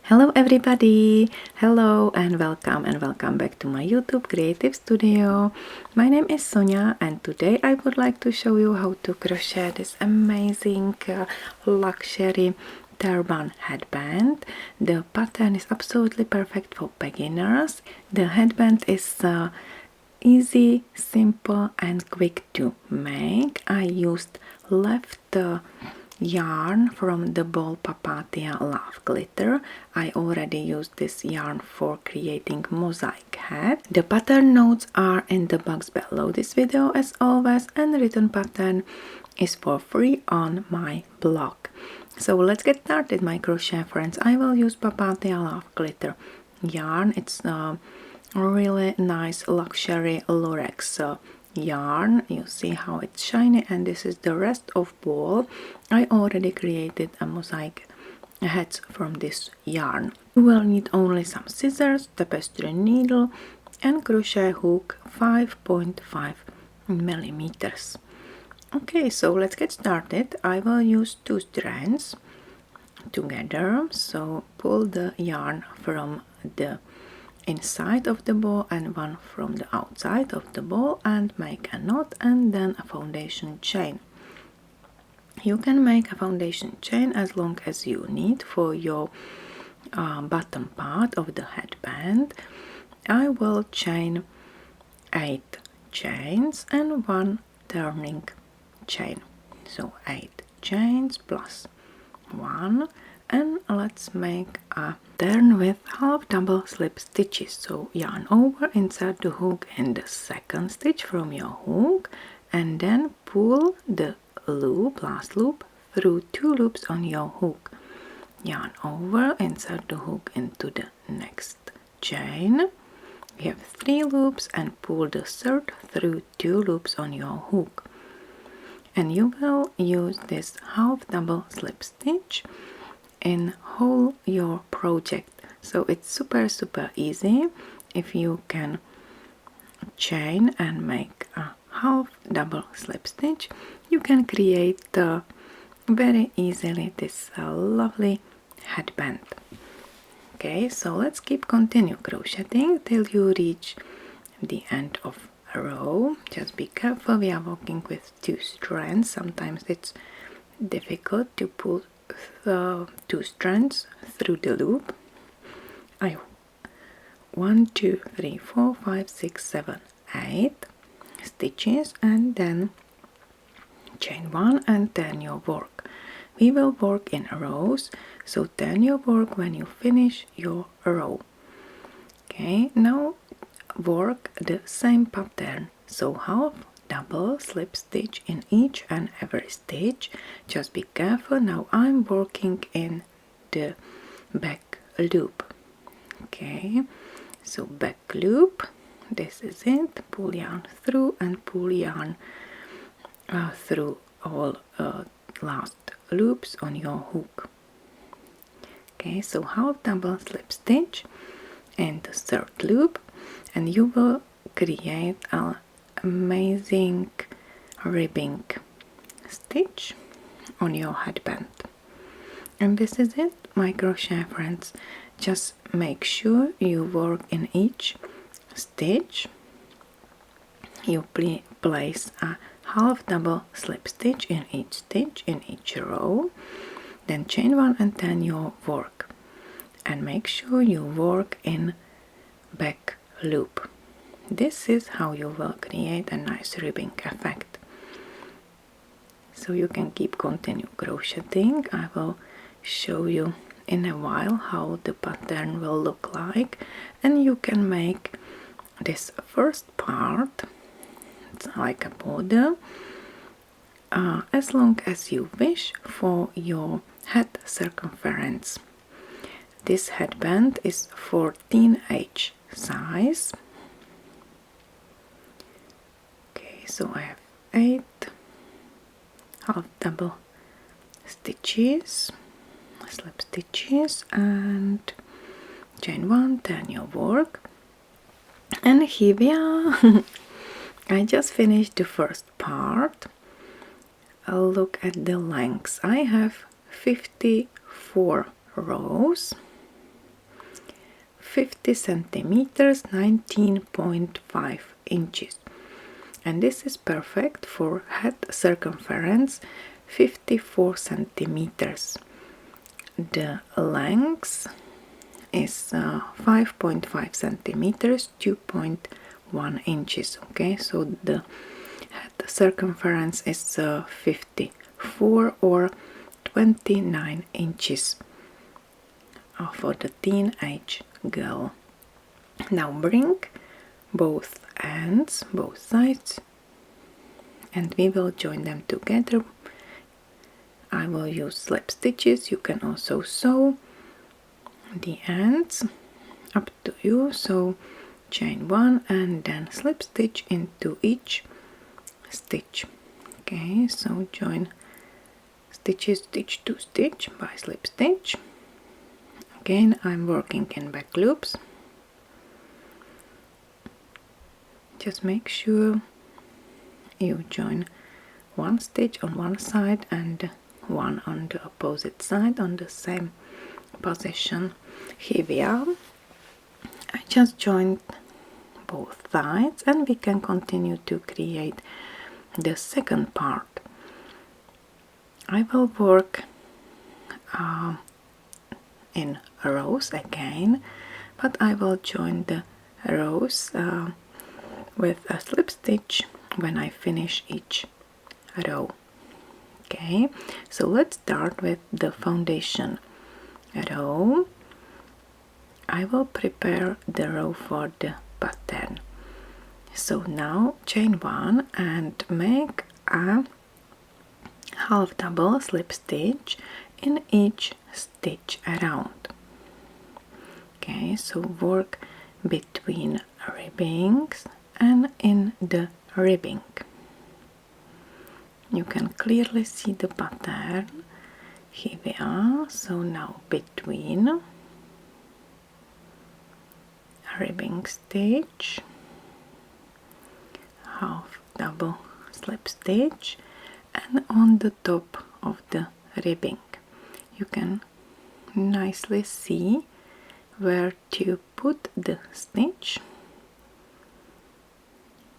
Hello everybody! Hello and welcome back to my YouTube creative studio. My name is Sonia and today I would like to show you how to crochet this amazing luxury turban headband. The pattern is absolutely perfect for beginners. The headband is easy, simple and quick to make. I used left yarn from the ball Papatia Love Glitter. I already used this yarn for creating mosaic hat. The pattern notes are in the box below this video as always, and the written pattern is for free on my blog. So let's get started, my crochet friends. I will use Papatia Love Glitter yarn. It's a really nice luxury lurex yarn. You see how it's shiny, and this is the rest of ball. I already created a mosaic hats from this yarn. You will need only some scissors, tapestry needle and crochet hook 5.5 millimeters. Okay, so let's get started. I will use 2 strands together, so pull the yarn from the inside of the ball and one from the outside of the ball and make a knot and then a foundation chain. You can make a foundation chain as long as you need for your bottom part of the headband. I will chain 8 chains and 1 turning chain, so 8 chains plus 1, and let's make a turn with half double slip stitches. So yarn over, insert the hook in the second stitch from your hook and then pull the loop, last loop, through 2 loops on your hook. Yarn over, insert the hook into the next chain. You have 3 loops and pull the third through 2 loops on your hook. And you will use this half double slip stitch in whole your project. So it's super easy. If you can chain and make a half double slip stitch, you can create very easily this lovely headband. Okay, so let's continue crocheting till you reach the end of a row. Just be careful, we are working with 2 strands. Sometimes it's difficult to pull 2 strands through the loop. 1, 2, 3, 4, 5, 6, 7, 8 stitches and then chain 1 and turn your work. We will work in rows, so turn your work when you finish your row. Okay, now work the same pattern, so half double slip stitch in each and every stitch. Just be careful. Now I'm working in the back loop. Okay, so back loop, this is it. Pull yarn through and pull yarn through all last loops on your hook. Okay, so half double slip stitch in the third loop and you will create an amazing ribbing stitch on your headband. And this is it, my crochet friends. Just make sure you work in each stitch. You place a half double slip stitch in each row, then chain 1 and turn your work, and make sure you work in back loop. This is how you will create a nice ribbing effect. So you can continue crocheting. I will show you in a while how the pattern will look like, and you can make this first part, it's like a border, as long as you wish for your head circumference. This headband is 14H size. Okay, so I have 8 half double stitches, slip stitches and chain 1, turn your work, and here we are. I just finished the first part. I'll look at the lengths. I have 54 rows 50 centimeters, 19.5 inches. And this is perfect for head circumference, 54 centimeters. The length is 5.5 centimeters, 2.1 inches. Okay, so the head circumference is 54 or 29 inches for the teenage girl. Now bring both ends, both sides, and we will join them together. I will use slip stitches. You can also sew the ends, up to you. So chain one and then slip stitch into each stitch. Okay, so join stitches stitch to stitch by slip stitch. Again, I'm working in back loops. Just make sure you join one stitch on one side and one on the opposite side on the same position. Here we are. I just joined both sides and we can continue to create the second part. I will work in rows again, but I will join the rows with a slip stitch when I finish each row. Okay, so let's start with the foundation row. I will prepare the row for the pattern. So now chain one and make a half double slip stitch in each stitch around. Okay, so work between ribbings and in the ribbing. You can clearly see the pattern. Here we are. So now between ribbing stitch, half double slip stitch, and on the top of the ribbing you can nicely see where to put the stitch.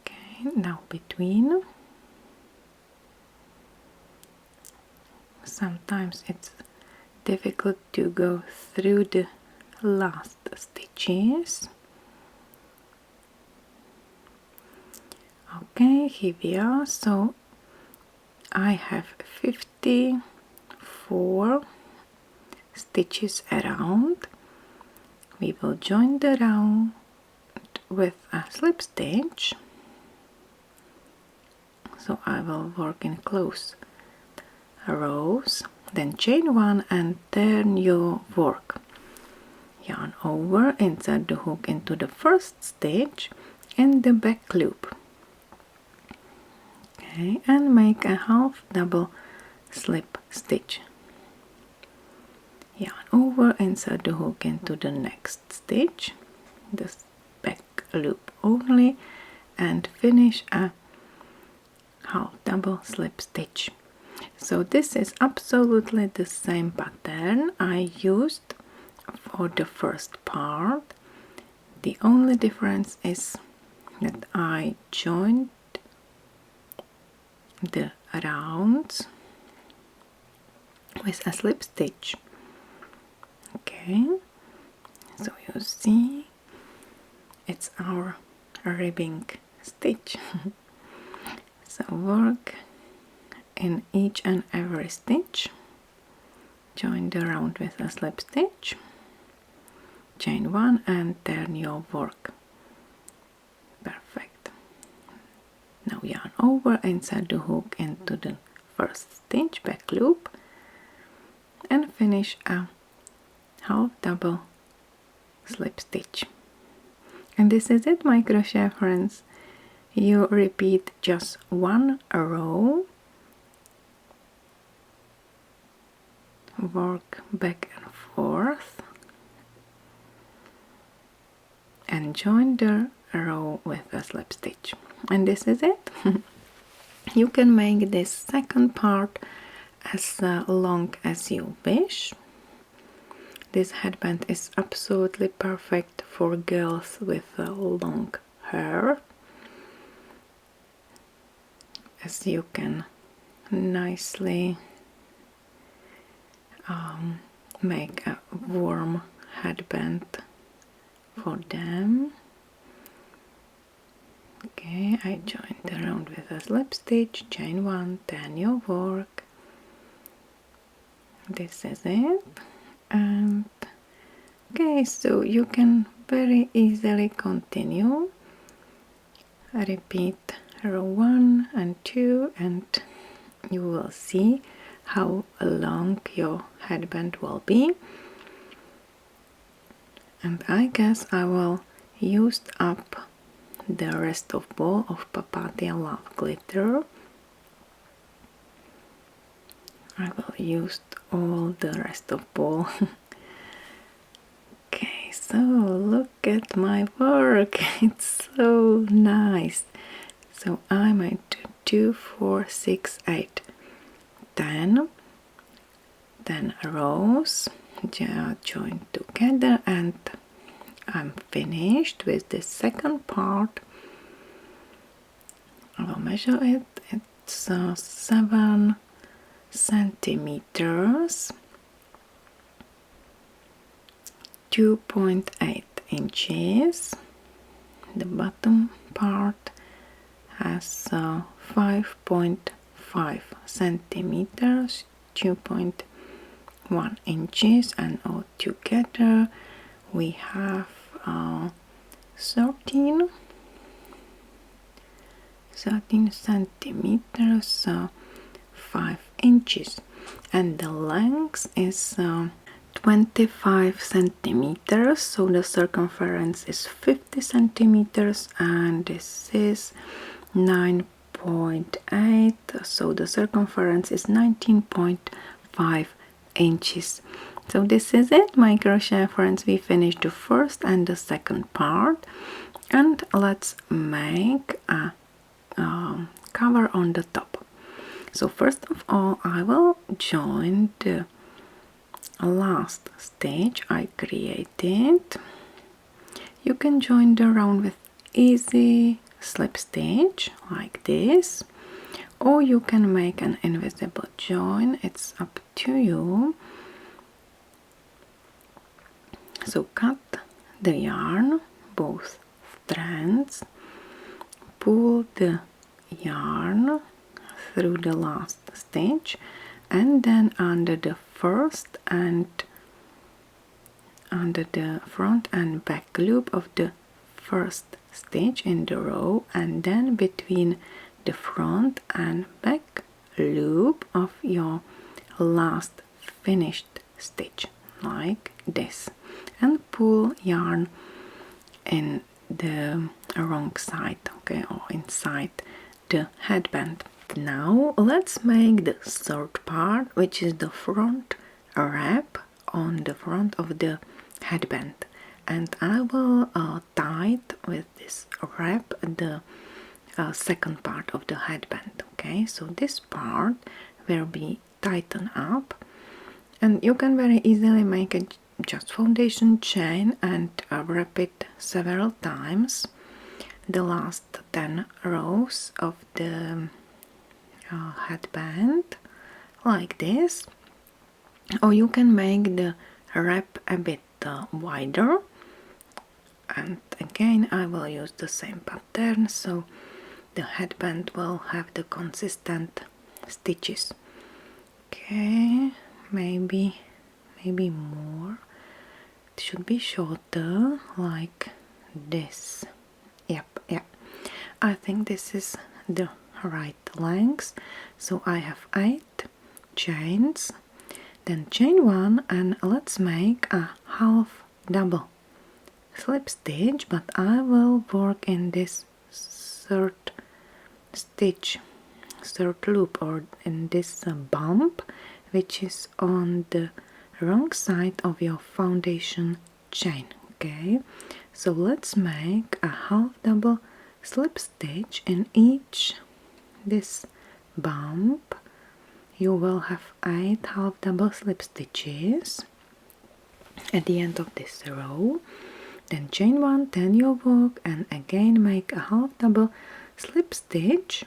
Okay, now between. Sometimes it's difficult to go through the last stitches. Okay, here we are. So I have 54 stitches around. We will join the round with a slip stitch. So I will work in close rows, then chain one and turn your work. Yarn over, insert the hook into the first stitch in the back loop. Okay, and make a half double slip stitch. Yarn over, insert the hook into the next stitch, the back loop only, and finish a half double slip stitch. So this is absolutely the same pattern I used for the first part. The only difference is that I joined the rounds with a slip stitch. Okay, so you see it's our ribbing stitch. So work in each and every stitch, join the round with a slip stitch, chain one and turn your work. Perfect. Now yarn over, insert the hook into the first stitch, back loop, and finish a half double slip stitch. And this is it, my crochet friends. You repeat just one row, work back and forth, and join the row with a slip stitch. And this is it. You can make this second part as long as you wish. This headband is absolutely perfect for girls with long hair, as you can nicely make a warm headband for them. Okay, I joined around with a slip stitch, chain 1, then you work. This is it. And okay, so you can very easily continue. Repeat row 1 and 2, and you will see how long your headband will be. And I guess I will use up the rest of ball of Papatia Love Glitter. I will use all the rest of ball. Okay, so look at my work. It's so nice. So I made 2, 4, 6, 8, 10 rows joined together, and I'm finished with the second part. I will measure it. It's 7 centimeters, 2.8 inches. The bottom part has 5.5 centimeters, 2.1 inches, and all together we have 13 centimeters, 5 inches, and the length is 25 centimeters, so the circumference is 50 centimeters, and this is 9.8, so the circumference is 19.5 inches. So this is it, my crochet friends. We finished the first and the second part, and let's make a cover on the top. So first of all, I will join the last stitch I created. You can join the round with easy slip stitch like this, or you can make an invisible join. It's up to you. So cut the yarn, both strands, pull the yarn through the last stitch, and then under the first and under the front and back loop of the first stitch in the row, and then between the front and back loop of your last finished stitch like this, and pull yarn in the wrong side, okay, or inside the headband. Now let's make the third part, which is the front wrap on the front of the headband, and I will tie it with this wrap the second part of the headband. Okay, so this part will be tightened up, and you can very easily make it just foundation chain and wrap it several times, the last 10 rows of the headband like this, or you can make the wrap a bit wider, and again I will use the same pattern, so the headband will have the consistent stitches. Okay, maybe more. It should be shorter like this. Yep, I think this is the right length. So I have 8 chains, then chain 1, and let's make a half double slip stitch, but I will work in this third stitch, third loop, or in this bump, which is on the wrong side of your foundation chain. Okay, so let's make a half double slip stitch in each this bump. You will have 8 half double slip stitches, at the end of this row. Then chain 1, turn your work, and again make a half double slip stitch,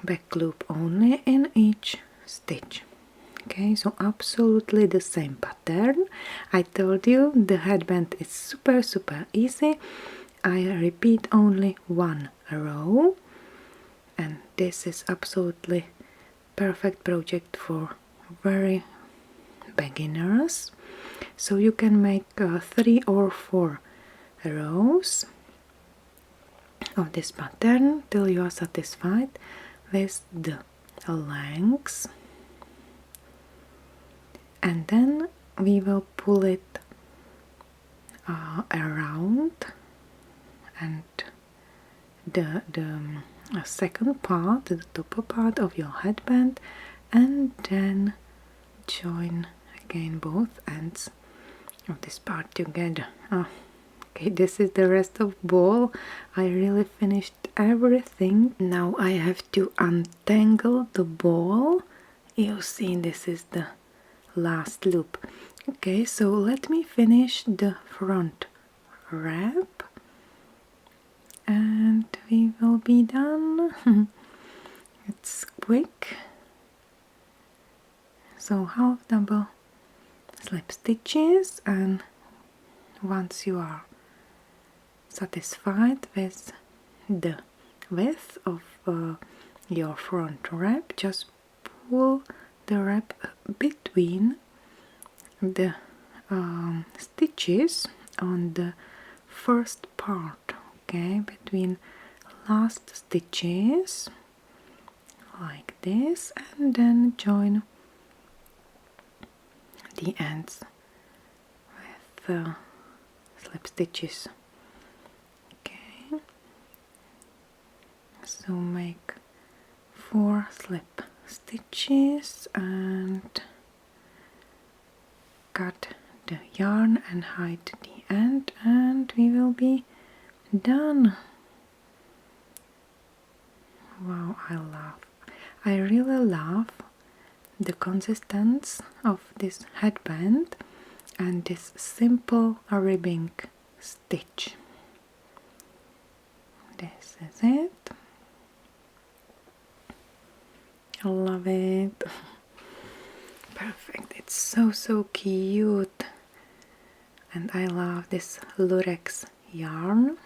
back loop only in each stitch. Okay, so absolutely the same pattern. I told you the headband is super easy. I repeat only one row, and this is absolutely perfect project for very beginners. So you can make 3 or 4 rows of this pattern till you are satisfied with the lengths, and then we will pull it around, and the second part, the top part of your headband, and then join again both ends of this part together. Okay, this is the rest of ball. I really finished everything. Now I have to untangle the ball. You see, this is the last loop. Okay, so let me finish the front wrap and we will be done. It's quick. So half double slip stitches, and once you are satisfied with the width of your front wrap, just pull the wrap between the stitches on the first part, okay, between last stitches like this, and then join the ends with slip stitches. Okay, so make 4 slip stitches and cut the yarn and hide the end, and we will be done. Wow, I really love the consistency of this headband and this simple ribbing stitch. This is it. I love it. Perfect. It's so cute, and I love this lurex yarn.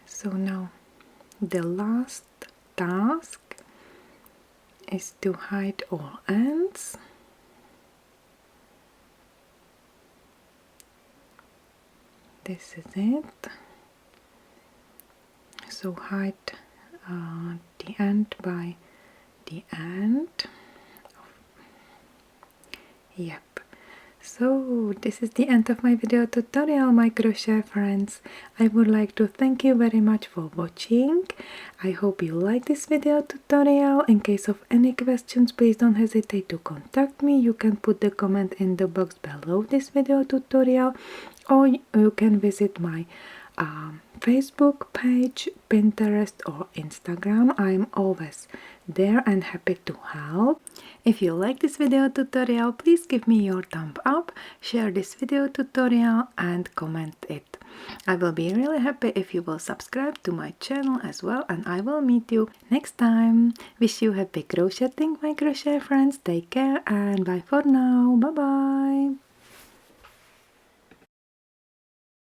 So now the last task is to hide all ends. This is it. So hide the end by the end. Yep. So this is the end of my video tutorial, my crochet friends. I would like to thank you very much for watching. I hope you like this video tutorial. In case of any questions, please don't hesitate to contact me. You can put the comment in the box below this video tutorial, or you can visit my Facebook page, Pinterest or Instagram. I'm always there and happy to help. If you like this video tutorial, please give me your thumb up, share this video tutorial and comment it. I will be really happy if you will subscribe to my channel as well, and I will meet you next time. Wish you happy crocheting, my crochet friends. Take care and bye for now. Bye bye.